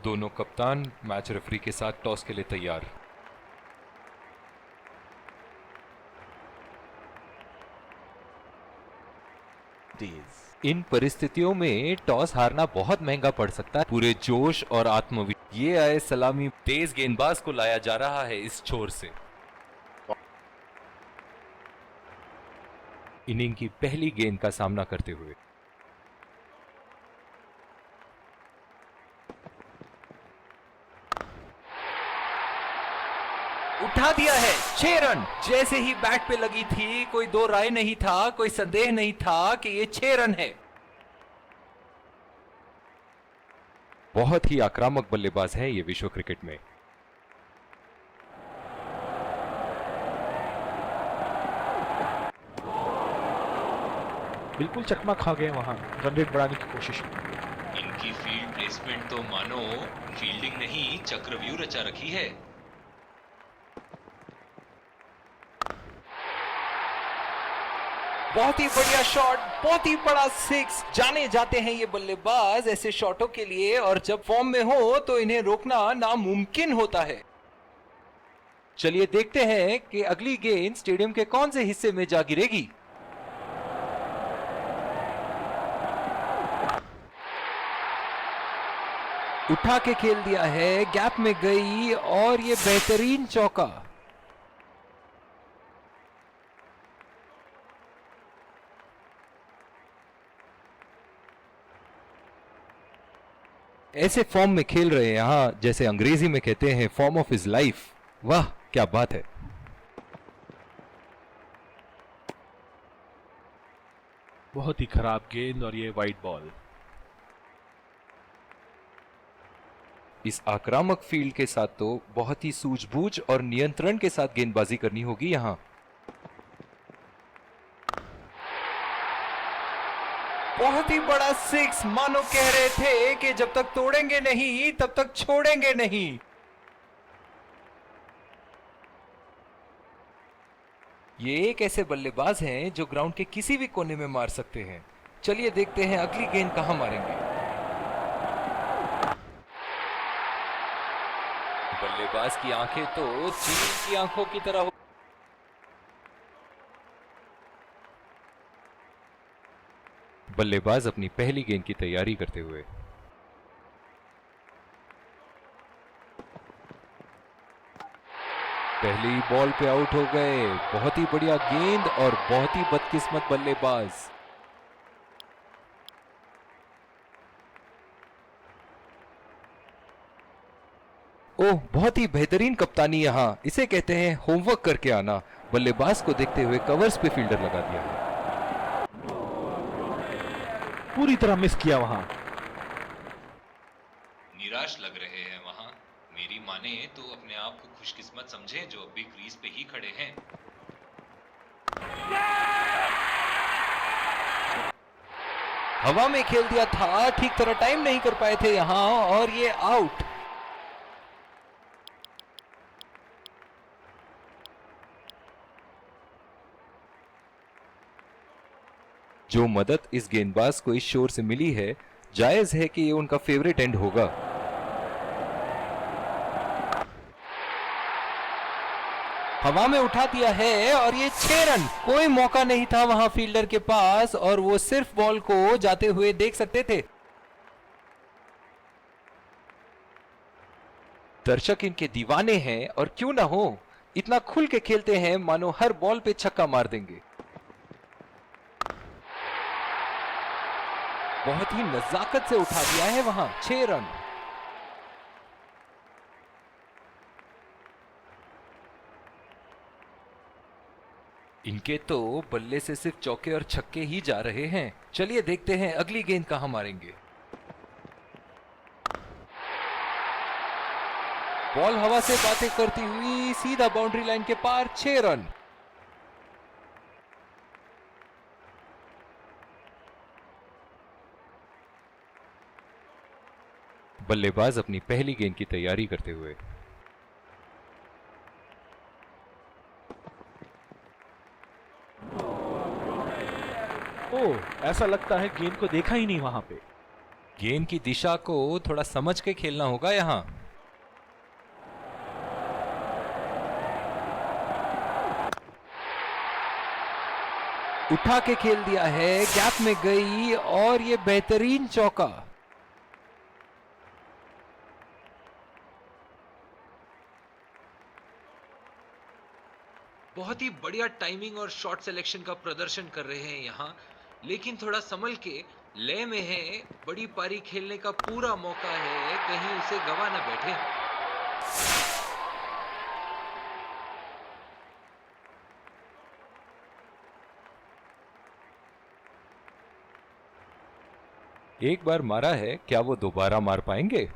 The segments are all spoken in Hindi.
दोनों कप्तान मैच रेफरी के साथ टॉस के लिए तैयार। इन परिस्थितियों में टॉस हारना बहुत महंगा पड़ सकता है। पूरे जोश और आत्मविश्वास ये आए सलामी तेज गेंदबाज को लाया जा रहा है इस छोर से। इनिंग की पहली गेंद का सामना करते हुए उठा दिया है 6 रन। जैसे ही बैट पे लगी थी कोई दो राय नहीं था, कोई संदेह नहीं था कि ये 6 रन है। बहुत ही आक्रामक बल्लेबाज है ये विश्व क्रिकेट में। बिल्कुल चकमा खा गए वहां रन रेट बढ़ाने की कोशिश में। इनकी फील्ड प्लेसमेंट तो मानो फील्डिंग नहीं चक्रव्यूह रचा रखी है। बहुत ही बढ़िया शॉट, बहुत ही बड़ा 6। जाने जाते हैं ये बल्लेबाज ऐसे शॉटों के लिए, और जब फॉर्म में हो तो इन्हें रोकना नामुमकिन होता है। चलिए देखते हैं कि अगली गेंद स्टेडियम के कौन से हिस्से में जा गिरेगी। उठा के खेल दिया है, गैप में गई और ये बेहतरीन चौका। ऐसे फॉर्म में खेल रहे हैं यहां, जैसे अंग्रेजी में कहते हैं फॉर्म ऑफ हिज लाइफ। वाह क्या बात है। बहुत ही खराब गेंद और ये वाइड बॉल। इस आक्रामक फील्ड के साथ तो बहुत ही सूझबूझ और नियंत्रण के साथ गेंदबाजी करनी होगी यहां। बहुत ही बड़ा 6। मानो कह रहे थे कि जब तक तोड़ेंगे नहीं तब तक छोड़ेंगे नहीं। ये एक ऐसे बल्लेबाज हैं जो ग्राउंड के किसी भी कोने में मार सकते हैं। चलिए देखते हैं अगली गेंद कहां मारेंगे। बल्लेबाज की आंखें तो चील की आंखों की तरह हो। बल्लेबाज अपनी पहली गेंद की तैयारी करते हुए पहली बॉल पे आउट हो गए। बहुत ही बढ़िया गेंद और बहुत ही बदकिस्मत बल्लेबाज। ओह बहुत ही बेहतरीन कप्तानी यहां, इसे कहते हैं होमवर्क करके आना। बल्लेबाज को देखते हुए कवर्स पे फील्डर लगा दिया है। पूरी तरह मिस किया वहां। निराश लग रहे हैं वहां। मेरी माने तो अपने आप को खुशकिस्मत समझें जो अभी क्रीज पे ही खड़े हैं। हवा में खेल दिया था, ठीक तरह टाइम नहीं कर पाए थे यहां और ये आउट। जो मदद इस गेंदबाज को इस शोर से मिली है, जायज है कि ये उनका फेवरेट एंड होगा। हवा में उठा दिया है और ये 6 रन। कोई मौका नहीं था वहां फील्डर के पास और वो सिर्फ बॉल को जाते हुए देख सकते थे। दर्शक इनके दीवाने हैं और क्यों ना हो, इतना खुल के खेलते हैं मानो हर बॉल पे छक्का मार देंगे। बहुत ही नजाकत से उठा दिया है वहां 6 रन। इनके तो बल्ले से सिर्फ चौके और छक्के ही जा रहे हैं। चलिए देखते हैं अगली गेंद कहां मारेंगे। बॉल हवा से बातें करती हुई सीधा बाउंड्री लाइन के पार 6 रन। बल्लेबाज अपनी पहली गेंद की तैयारी करते हुए ओह ऐसा लगता है गेंद को देखा ही नहीं वहां पे। गेंद की दिशा को थोड़ा समझ के खेलना होगा यहाँ। उठा के खेल दिया है, गैप में गई और ये बेहतरीन चौका। बहुत ही बढ़िया टाइमिंग और शॉट सिलेक्शन का प्रदर्शन कर रहे हैं यहाँ, लेकिन थोड़ा संभल के, लय में है, बड़ी पारी खेलने का पूरा मौका है, कहीं उसे गवा ना बैठे। एक बार मारा है, क्या वो दोबारा मार पाएंगे?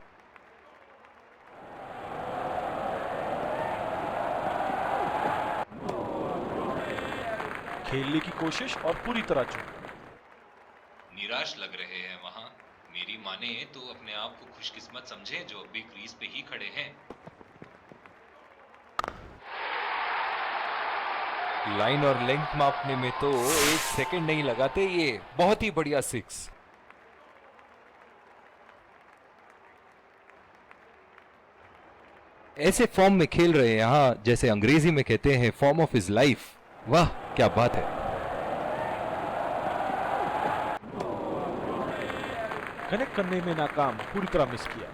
खेलने की कोशिश और पूरी तरह चूक। निराश लग रहे हैं वहां। मेरी माने तो अपने आप को खुशकिस्मत समझें जो अभी क्रीज पे ही खड़े हैं। लाइन और लेंथ मापने में तो 1 सेकंड नहीं लगाते ये। बहुत ही बढ़िया 6। ऐसे फॉर्म में खेल रहे हैं यहाँ, जैसे अंग्रेजी में कहते हैं फॉर्म ऑफ हिज लाइफ। वाह क्या बात है। कनेक्ट करने में नाकाम, पूरी तरह मिस किया।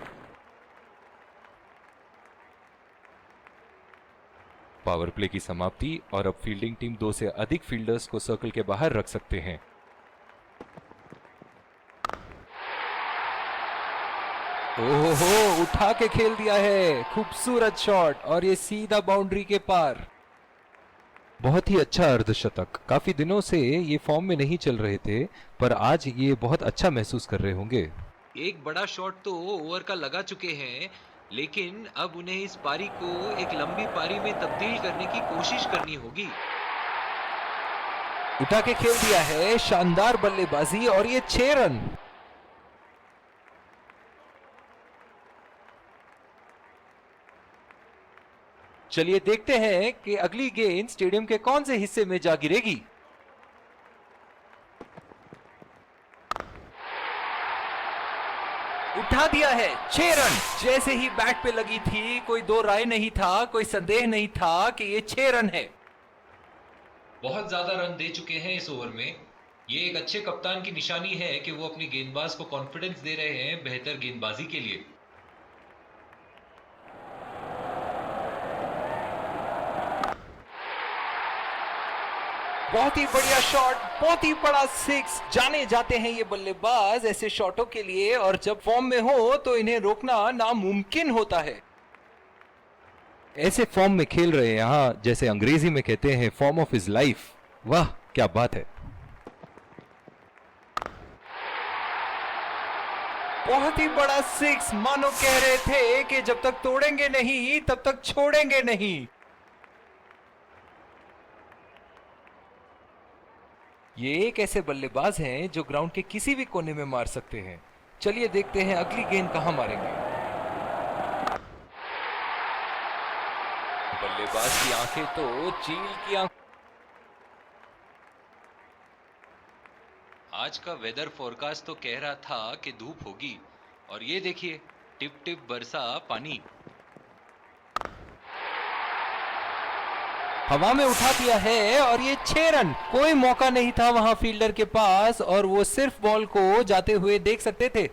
पावर प्ले की समाप्ति और अब फील्डिंग टीम 2 से अधिक फील्डर्स को सर्कल के बाहर रख सकते हैं। ओहो, उठा के खेल दिया है, खूबसूरत शॉट और ये सीधा बाउंड्री के पार। बहुत ही अच्छा अर्धशतक। काफी दिनों से ये फॉर्म में नहीं चल रहे थे, पर आज ये बहुत अच्छा महसूस कर रहे होंगे। एक बड़ा शॉट तो ओवर का लगा चुके हैं, लेकिन अब उन्हें इस पारी को एक लंबी पारी में तब्दील करने की कोशिश करनी होगी। उठा के खेल दिया है, शानदार बल्लेबाजी और ये 6 रन। चलिए देखते हैं कि अगली गेंद स्टेडियम के कौन से हिस्से में जा गिरेगी। उठा दिया है, 6 रन। जैसे ही बैट पे लगी थी, कोई दो राय नहीं था, कोई संदेह नहीं था कि ये 6 रन है। बहुत ज्यादा रन दे चुके हैं इस ओवर में। ये एक अच्छे कप्तान की निशानी है कि वो अपनी गेंदबाज को कॉन्फिडेंस दे रहे हैं बेहतर गेंदबाजी के लिए। बहुत ही बढ़िया शॉट, बहुत ही बड़ा 6। जाने जाते हैं ये बल्लेबाज ऐसे शॉटों के लिए, और जब फॉर्म में हो तो इन्हें रोकना नामुमकिन होता है। ऐसे फॉर्म में खेल रहे हैं यहाँ, जैसे अंग्रेजी में कहते हैं फॉर्म ऑफ हिज लाइफ। वाह क्या बात है। बहुत ही बड़ा 6। मानो कह रहे थे कि जब तक तोड़ेंगे नहीं तब तक छोड़ेंगे नहीं। ये एक ऐसे बल्लेबाज हैं जो ग्राउंड के किसी भी कोने में मार सकते हैं। चलिए देखते हैं अगली गेंद कहां मारेंगे। बल्लेबाज की आंखें तो चील की आंखें। आज का वेदर फोरकास्ट तो कह रहा था कि धूप होगी, और ये देखिए, टिप टिप बरसा पानी। हवा में उठा दिया है और ये 6 रन। कोई मौका नहीं था वहां फील्डर के पास, और वो सिर्फ बॉल को जाते हुए देख सकते थे।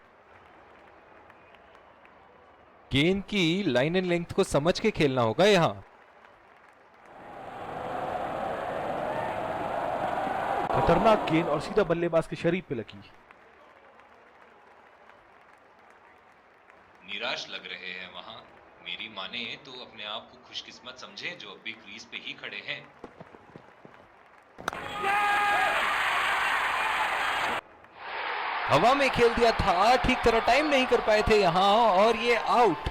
गेंद की लाइन एंड लेंथ को समझ के खेलना होगा यहां। खतरनाक गेंद और सीधा बल्लेबाज के शरीर पे लगी। निराश लग रहे हैं वहां। मेरी माने तो अपने आप को खुशकिस्मत समझें जो अभी क्रीज पे ही खड़े हैं। हवा में खेल दिया था, ठीक तरह टाइम नहीं कर पाए थे यहां, और ये आउट।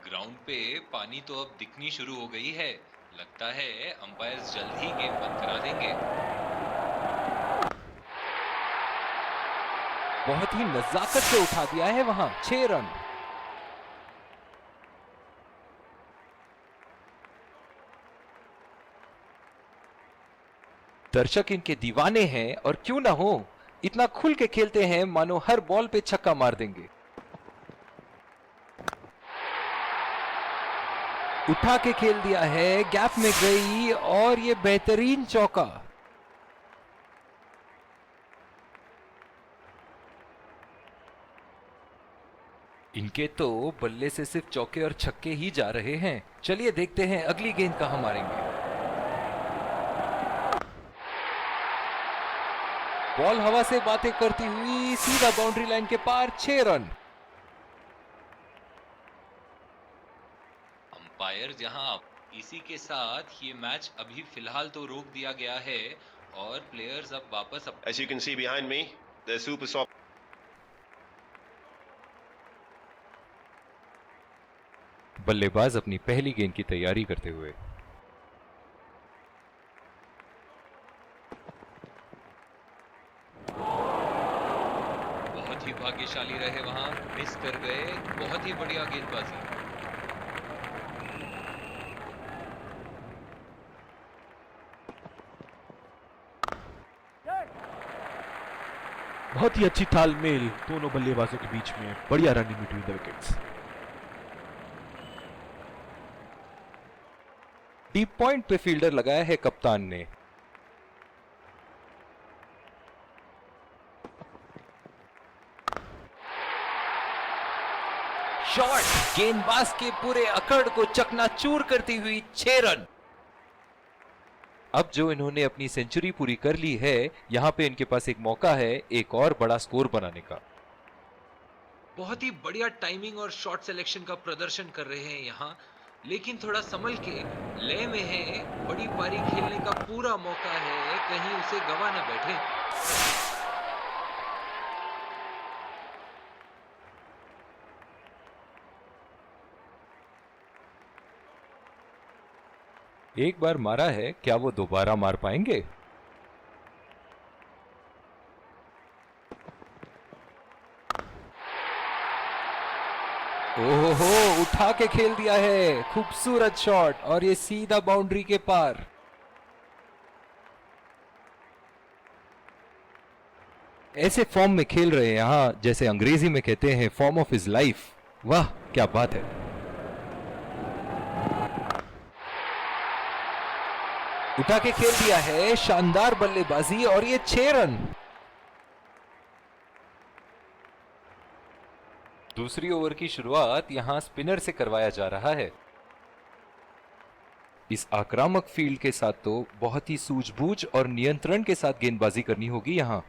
ग्राउंड पे पानी तो अब दिखनी शुरू हो गई है। लगता है अंपायर्स जल्द ही गेम बंद करा देंगे। बहुत ही नजाकत से उठा दिया है वहां, 6 रन। दर्शक इनके दीवाने हैं और क्यों ना हो, इतना खुल के खेलते हैं मानो हर बॉल पे छक्का मार देंगे। उठा के खेल दिया है, गैप में गई और ये बेहतरीन चौका। इनके तो बल्ले से सिर्फ चौके और छक्के ही जा रहे हैं। चलिए देखते हैं अगली गेंद कहां मारेंगे। बॉल हवा से बातें करती हुई सीधा बाउंड्री लाइन के पार, 6 रन। अंपायर जहां इसी के साथ ये मैच अभी फिलहाल तो रोक दिया गया है और प्लेयर्स अब वापस As you can see behind me, the super soft. बल्लेबाज अपनी पहली गेंद की तैयारी करते हुए। बहुत ही भाग्यशाली रहे, वहां मिस कर गए। बहुत ही बढ़िया गेंदबाजी। बहुत ही अच्छी तालमेल दोनों बल्लेबाजों के बीच में, बढ़िया running between the wickets. Deep point पे फील्डर लगाया है कप्तान ने। शॉट गेंदबाज के पूरे अकड़ को चकनाचूर करती हुई 6 रन। अब जो इन्होंने अपनी सेंचुरी पूरी कर ली है, यहां पे इनके पास एक मौका है एक और बड़ा स्कोर बनाने का। बहुत ही बढ़िया टाइमिंग और शॉट सिलेक्शन का प्रदर्शन कर रहे हैं यहाँ, लेकिन थोड़ा संभल के लय में है। बड़ी पारी खेलने का पूरा मौका है, कहीं उसे गवा न बैठे। एक बार मारा है, क्या वो दोबारा मार पाएंगे? ओहो, उठा के खेल दिया है, खूबसूरत शॉट और ये सीधा बाउंड्री के पार। ऐसे फॉर्म में खेल रहे हैं यहां, जैसे अंग्रेजी में कहते हैं फॉर्म ऑफ हिज लाइफ। वाह क्या बात है। उठा के खेल दिया है, शानदार बल्लेबाजी और ये 6 रन। दूसरी ओवर की शुरुआत यहां स्पिनर से करवाया जा रहा है। इस आक्रामक फील्ड के साथ तो बहुत ही सूझबूझ और नियंत्रण के साथ गेंदबाजी करनी होगी यहां।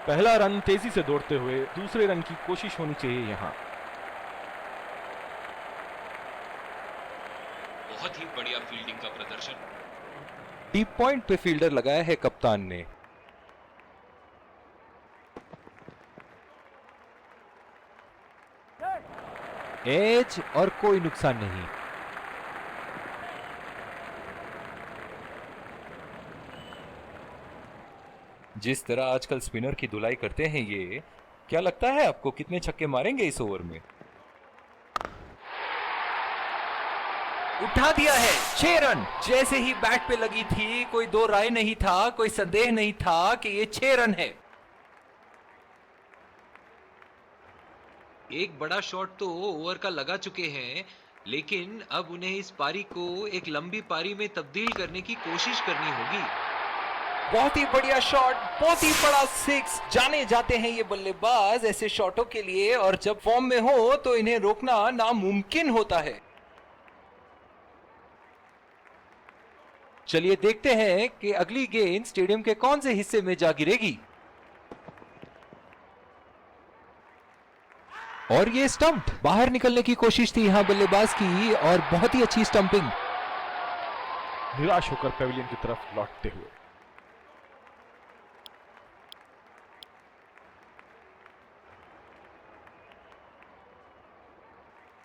पहला रन तेजी से दौड़ते हुए दूसरे रन की कोशिश होनी चाहिए यहां। बहुत ही बढ़िया फील्डिंग का प्रदर्शन। डीप पॉइंट पे फील्डर लगाया है कप्तान ने। एज और कोई नुकसान नहीं। जिस तरह आजकल स्पिनर की धुलाई करते हैं ये, क्या लगता है आपको कितने छक्के मारेंगे इस ओवर में? उठा दिया है, 6 रन। जैसे ही बैट पे लगी थी, कोई दो राय नहीं था, कोई संदेह नहीं था कि ये 6 रन है। एक बड़ा शॉट तो ओवर का लगा चुके हैं, लेकिन अब उन्हें इस पारी को एक लंबी पारी में तब्दील करने की कोशिश करनी होगी। बहुत ही बढ़िया शॉट, बहुत ही बड़ा 6। जाने जाते हैं ये बल्लेबाज ऐसे शॉटों के लिए, और जब फॉर्म में हो तो इन्हें रोकना नामुमकिन होता है। चलिए देखते हैं कि अगली गेंद स्टेडियम के कौन से हिस्से में जा गिरेगी। और ये स्टंप, बाहर निकलने की कोशिश थी यहां बल्लेबाज की और बहुत ही अच्छी स्टंपिंग। निराश होकर पेविलियन की तरफ लौटते हुए।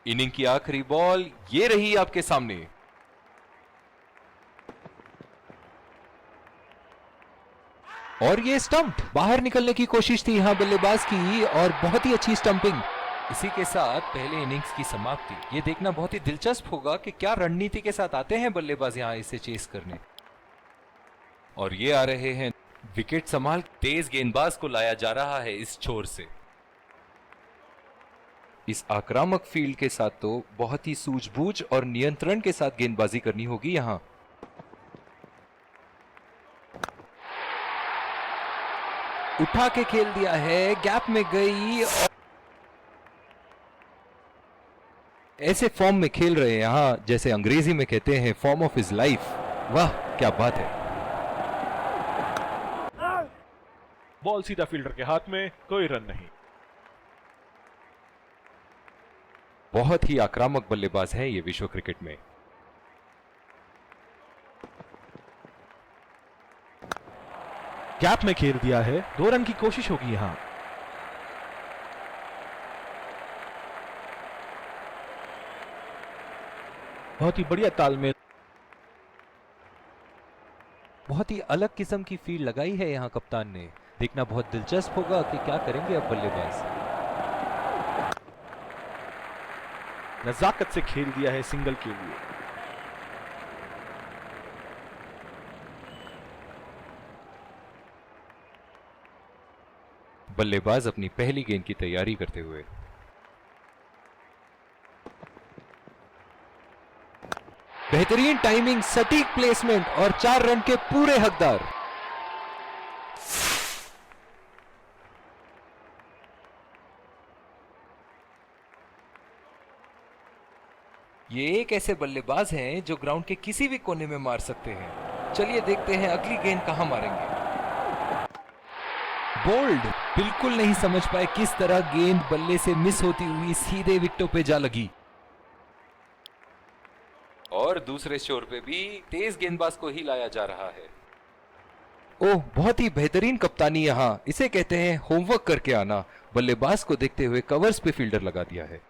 इनिंग की आखिरी बॉल ये रही आपके सामने। और ये स्टंप, बाहर निकलने की कोशिश थी यहां बल्लेबाज की और बहुत ही अच्छी स्टंपिंग। इसी के साथ पहले इनिंग्स की समाप्ति। ये देखना बहुत ही दिलचस्प होगा कि क्या रणनीति के साथ आते हैं बल्लेबाज यहां इसे चेस करने। और ये आ रहे हैं विकेट संभाल। तेज गेंदबाज को लाया जा रहा है इस छोर से। इस आक्रामक फील्ड के साथ तो बहुत ही सूझबूझ और नियंत्रण के साथ गेंदबाजी करनी होगी यहां। उठा के खेल दिया है, गैप में गई और ऐसे फॉर्म में खेल रहे हैं यहां, जैसे अंग्रेजी में कहते हैं फॉर्म ऑफ हिज लाइफ। वाह क्या बात है। बॉल सीधा फील्डर के हाथ में, कोई रन नहीं। बहुत ही आक्रामक बल्लेबाज है ये विश्व क्रिकेट में। गैप में खेल दिया है, 2 रन की कोशिश होगी यहां। बहुत ही बढ़िया तालमेल। बहुत ही अलग किस्म की फील्ड लगाई है यहां कप्तान ने। देखना बहुत दिलचस्प होगा कि क्या करेंगे अब बल्लेबाज। नजाकत से खेल दिया है सिंगल के लिए। बल्लेबाज अपनी पहली गेंद की तैयारी करते हुए। बेहतरीन टाइमिंग, सटीक प्लेसमेंट और 4 रन के पूरे हकदार। ये एक ऐसे बल्लेबाज हैं जो ग्राउंड के किसी भी कोने में मार सकते हैं। चलिए देखते हैं अगली गेंद कहां मारेंगे। बोल्ड, बिल्कुल नहीं समझ पाए किस तरह गेंद बल्ले से मिस होती हुई सीधे विकेटों पे जा लगी। और दूसरे छोर पे भी तेज गेंदबाज को ही लाया जा रहा है। ओह, बहुत ही बेहतरीन कप्तानी यहां। इसे कहते हैं होमवर्क करके आना। बल्लेबाज को देखते हुए कवर्स पे फील्डर लगा दिया है।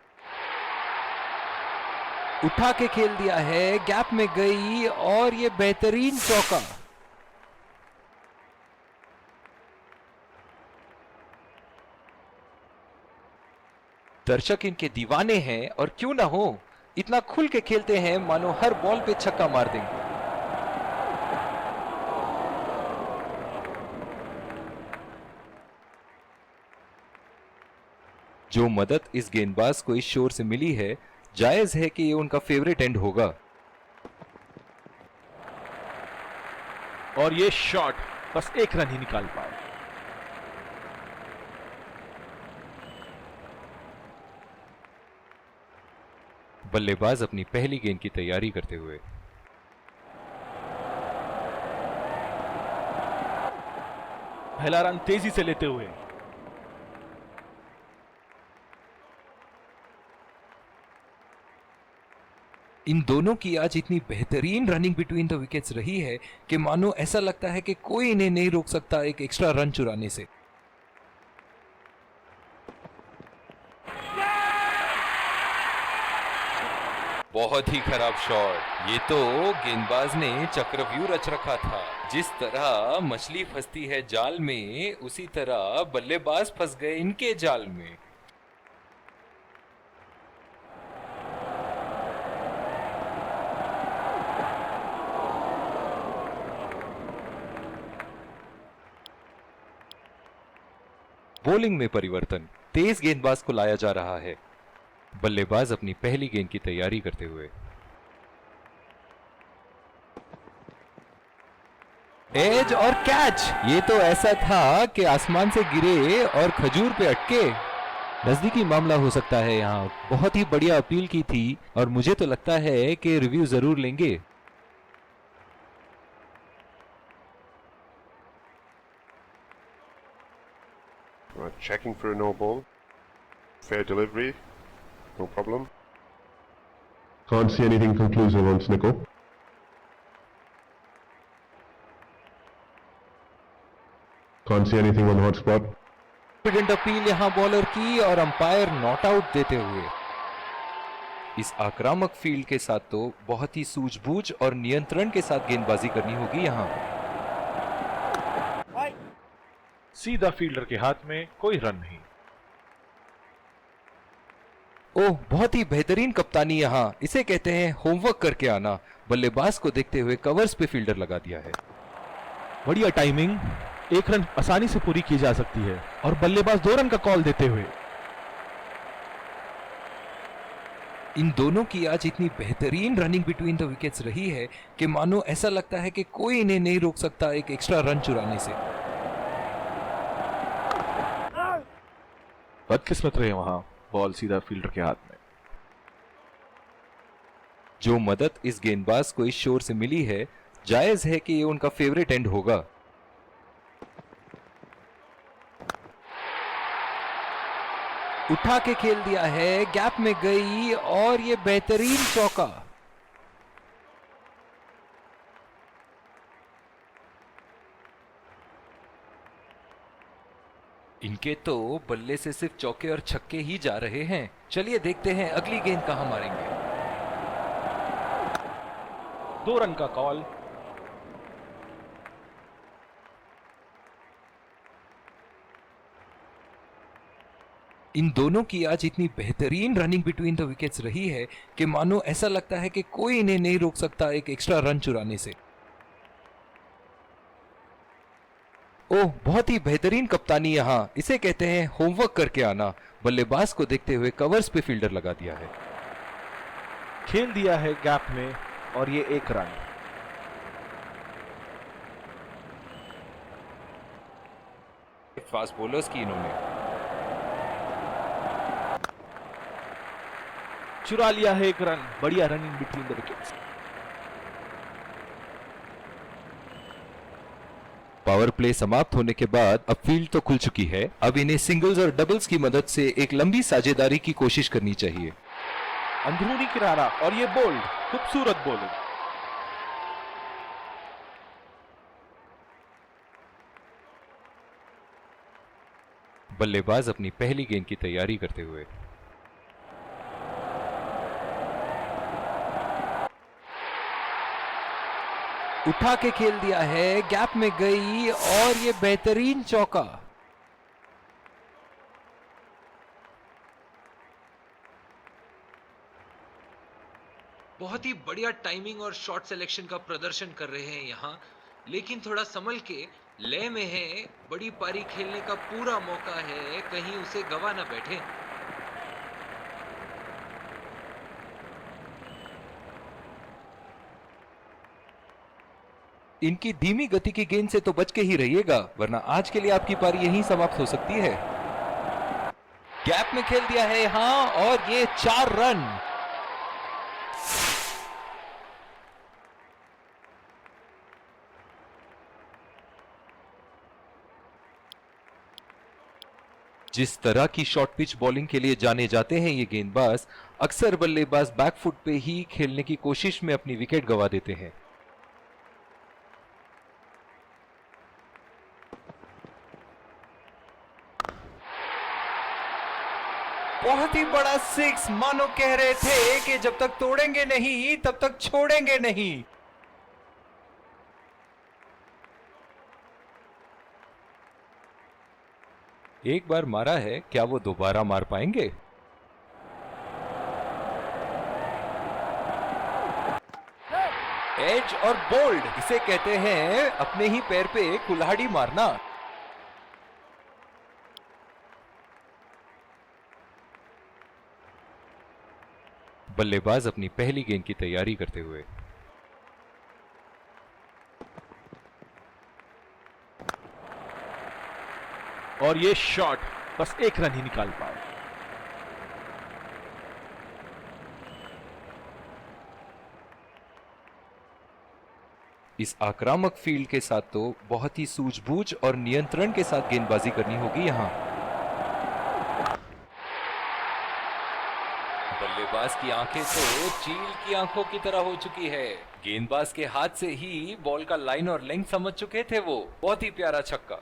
उठा के खेल दिया है, गैप में गई और ये बेहतरीन चौका। दर्शक इनके दीवाने हैं और क्यों ना हो, इतना खुल के खेलते हैं मानो हर बॉल पे छक्का मार देंगे। जो मदद इस गेंदबाज को इस शोर से मिली है, जायज है कि ये उनका फेवरेट एंड होगा। और ये शॉट बस 1 रन ही निकाल पाए। बल्लेबाज अपनी पहली गेंद की तैयारी करते हुए। पहला रन तेजी से लेते हुए। इन दोनों की आज इतनी बेहतरीन रनिंग बिटवीन द विकेट्स रही है कि मानो ऐसा लगता है कि कोई इन्हें नहीं रोक सकता एक एक्स्ट्रा रन चुराने से। बहुत ही खराब शॉट। ये तो गेंदबाज ने चक्रव्यूह रच रखा था। जिस तरह मछली फंसती है जाल में, उसी तरह बल्लेबाज फंस गए इनके जाल में। बॉलिंग में परिवर्तन, तेज गेंदबाज को लाया जा रहा है। बल्लेबाज अपनी पहली गेंद की तैयारी करते हुए। एज और कैच। ये तो ऐसा था कि आसमान से गिरे और खजूर पे अटके। नजदीकी मामला हो सकता है यहाँ। बहुत ही बढ़िया अपील की थी और मुझे तो लगता है कि रिव्यू जरूर लेंगे। Checking for a no ball. Fair delivery. No problem. Can't see anything conclusive on Snicko. Can't see anything on hot spot. Confident appeal यहां बॉलर की और अंपायर नॉट आउट देते हुए। इस आक्रामक फील्ड के साथ तो बहुत ही सूझबूझ और नियंत्रण के साथ गेंदबाजी करनी होगी यहां। सीधा फील्डर के हाथ में, कोई रन नहीं। ओह, बहुत ही बेहतरीन कप्तानी यहां। इसे कहते हैं होमवर्क करके आना। बल्लेबाज को देखते हुए कवर्स पे फील्डर लगा दिया है। बढ़िया टाइमिंग, एक रन आसानी से पूरी की जा सकती है और बल्लेबाज 2 रन का कॉल देते हुए। इन दोनों की आज इतनी बेहतरीन रनिंग बिटवीन द विकेट्स रही है कि मानो ऐसा लगता है कि कोई इन्हें नहीं रोक सकता एक एक्स्ट्रा रन चुराने से। बदकिस्मत रहे वहां, बॉल सीधा फील्डर के हाथ में। जो मदद इस गेंदबाज को इस शोर से मिली है, जायज है कि ये उनका फेवरेट एंड होगा। उठा के खेल दिया है, गैप में गई और ये बेहतरीन चौका। इनके तो बल्ले से सिर्फ चौके और छक्के ही जा रहे हैं। चलिए देखते हैं अगली गेंद कहां मारेंगे। 2 रन का कॉल। इन दोनों की आज इतनी बेहतरीन रनिंग बिटवीन द विकेट्स रही है कि मानो ऐसा लगता है कि कोई इन्हें नहीं रोक सकता एक एक्स्ट्रा रन चुराने से। ओह, बहुत ही बेहतरीन कप्तानी यहां, इसे कहते हैं होमवर्क करके आना। बल्लेबाज को देखते हुए कवर्स पे फील्डर लगा दिया है। खेल दिया है गैप में और ये 1 रन। फास्ट बॉलर्स की इन्होंने चुरा लिया है 1 रन। बढ़िया running between the wickets. Power play समाप्त होने के बाद अब फील्ड तो खुल चुकी है। अब इन्हें सिंगल्स और डबल्स की मदद से एक लंबी साझेदारी की कोशिश करनी चाहिए। अंदरूनी किनारा और ये बोल्ड, खूबसूरत बॉलिंग। बल्लेबाज अपनी पहली गेंद की तैयारी करते हुए उठा के खेल दिया है, गैप में गई और ये बेहतरीन चौका। बहुत ही बढ़िया टाइमिंग और शॉट सिलेक्शन का प्रदर्शन कर रहे हैं यहाँ, लेकिन थोड़ा संभल के, लय में है, बड़ी पारी खेलने का पूरा मौका है, कहीं उसे गवा ना बैठे। इनकी धीमी गति की गेंद से तो बच के ही रहिएगा, वरना आज के लिए आपकी पारी यहीं समाप्त हो सकती है। गैप में खेल दिया है यहां और ये 4 रन। जिस तरह की शॉर्ट पिच बॉलिंग के लिए जाने जाते हैं ये गेंदबाज, अक्सर बल्लेबाज बैकफुट पे ही खेलने की कोशिश में अपनी विकेट गंवा देते हैं। बहुत ही बड़ा 6, मानो कह रहे थे कि जब तक तोड़ेंगे नहीं तब तक छोड़ेंगे नहीं। एक बार मारा है, क्या वो दोबारा मार पाएंगे? एज और बोल्ड, इसे कहते हैं अपने ही पैर पे कुल्हाड़ी मारना। बल्लेबाज अपनी पहली गेंद की तैयारी करते हुए और ये शॉट बस 1 रन ही निकाल पाए। इस आक्रामक फील्ड के साथ तो बहुत ही सूझबूझ और नियंत्रण के साथ गेंदबाजी करनी होगी यहां। बल्लेबाज की आंखें तो चील की आंखों की तरह हो चुकी है। गेंदबाज के हाथ से ही बॉल का लाइन और लेंथ समझ चुके थे वो। बहुत ही प्यारा छक्का।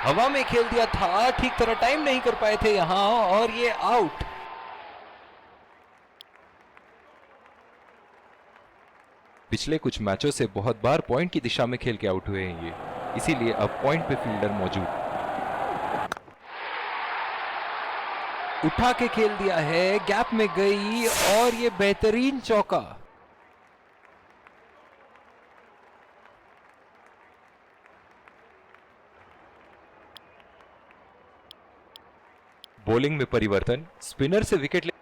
हवा में खेल दिया था, ठीक तरह टाइम नहीं कर पाए थे यहां और ये आउट। पिछले कुछ मैचों से बहुत बार पॉइंट की दिशा में खेल के आउट हुए हैं ये, इसीलिए अब पॉइंट पे फील्डर मौजूद। उठा के खेल दिया है, गैप में गई और ये बेहतरीन चौका। बॉलिंग में परिवर्तन, स्पिनर से विकेट ले,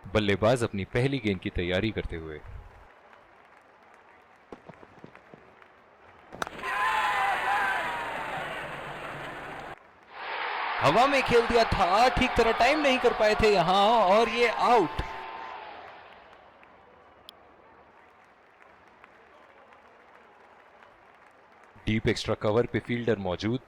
बल्लेबाज अपनी पहली गेंद की तैयारी करते हुए। हवा में खेल दिया था, ठीक तरह टाइम नहीं कर पाए थे यहां और ये आउट। डीप एक्स्ट्रा कवर पे फील्डर मौजूद।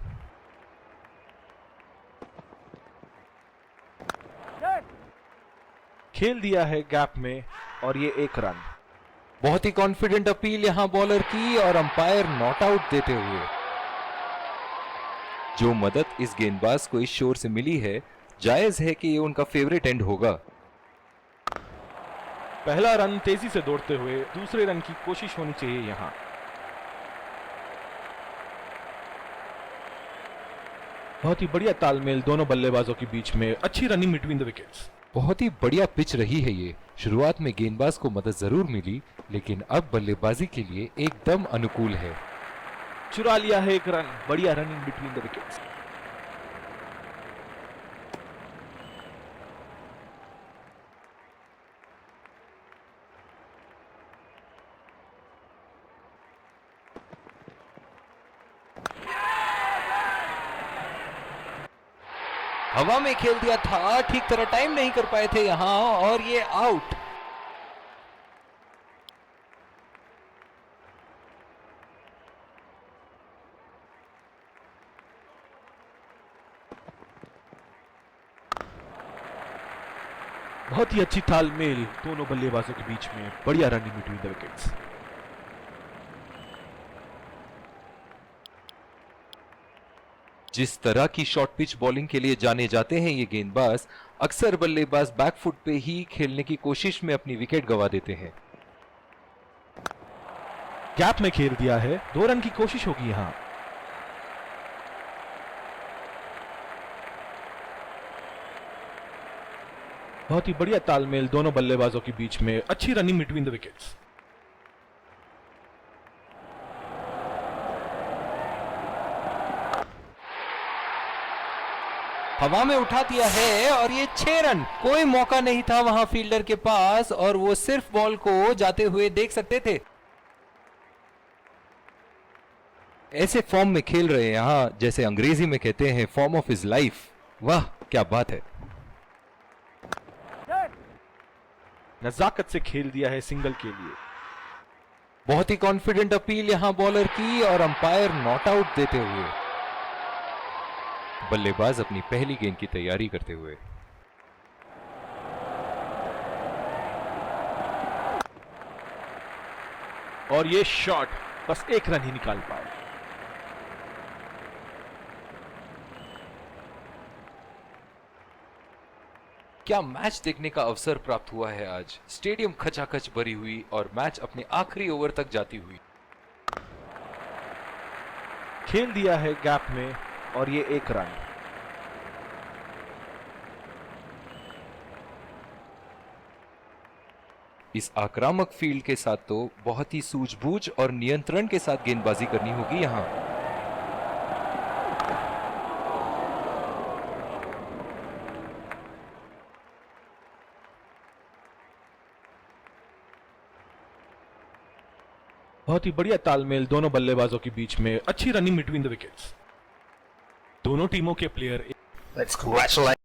खेल दिया है गैप में और ये 1 रन। बहुत ही कॉन्फिडेंट अपील यहां बॉलर की और अंपायर नॉट आउट देते हुए। जो मदद इस गेंदबाज को इस शोर से मिली है, जायज है कि ये उनका फेवरेट एंड होगा। पहला रन तेजी से दौड़ते हुए दूसरे रन की कोशिश होनी चाहिए यहां। बहुत ही बढ़िया तालमेल दोनों बल्लेबाजों के बीच में, अच्छी रनिंग बिटवीन द विकेट्स। बहुत ही बढ़िया पिच रही है ये। शुरुआत में गेंदबाज को मदद जरूर मिली, लेकिन अब बल्लेबाजी के लिए एकदम अनुकूल है। चुरा लिया है 1 रन, बढ़िया रनिंग बिटवीन द विकेट्स। हवा में खेल दिया था, ठीक तरह टाइम नहीं कर पाए थे यहां और ये आउट। बहुत ही अच्छी तालमेल दोनों बल्लेबाजों के बीच में, बढ़िया रनिंग बिटवीन द विकेट्स। जिस तरह की शॉर्ट पिच बॉलिंग के लिए जाने जाते हैं ये गेंदबाज, अक्सर बल्लेबाज बैकफुट पे ही खेलने की कोशिश में अपनी विकेट गंवा देते हैं। गैप में खेल दिया है, 2 रन की कोशिश होगी यहां। बहुत ही बढ़िया तालमेल दोनों बल्लेबाजों के बीच में, अच्छी रनिंग बिटवीन द विकेट्स। हवा में उठा दिया है और ये 6 रन। कोई मौका नहीं था वहां फील्डर के पास और वो सिर्फ बॉल को जाते हुए देख सकते थे। ऐसे फॉर्म में खेल रहे हैं यहां, जैसे अंग्रेजी में कहते हैं फॉर्म ऑफ हिज लाइफ। वाह क्या बात है। नजाकत से खेल दिया है सिंगल के लिए। बहुत ही कॉन्फिडेंट अपील यहां बॉलर की और अंपायर नॉट आउट देते हुए। बल्लेबाज अपनी पहली गेंद की तैयारी करते हुए। और ये शॉट बस 1 रन ही निकाल पाए। क्या मैच देखने का अवसर प्राप्त हुआ है आज। स्टेडियम खचाखच भरी हुई और मैच अपने आखिरी ओवर तक जाती हुई। खेल दिया है गैप में और ये 1 रन। इस आक्रामक फील्ड के साथ तो बहुत ही सूझबूझ और नियंत्रण के साथ गेंदबाजी करनी होगी यहां। बहुत ही बढ़िया तालमेल दोनों बल्लेबाजों के बीच में, अच्छी रनिंग बिटवीन द विकेट्स। दोनों टीमों के प्लेयर Let's congratulate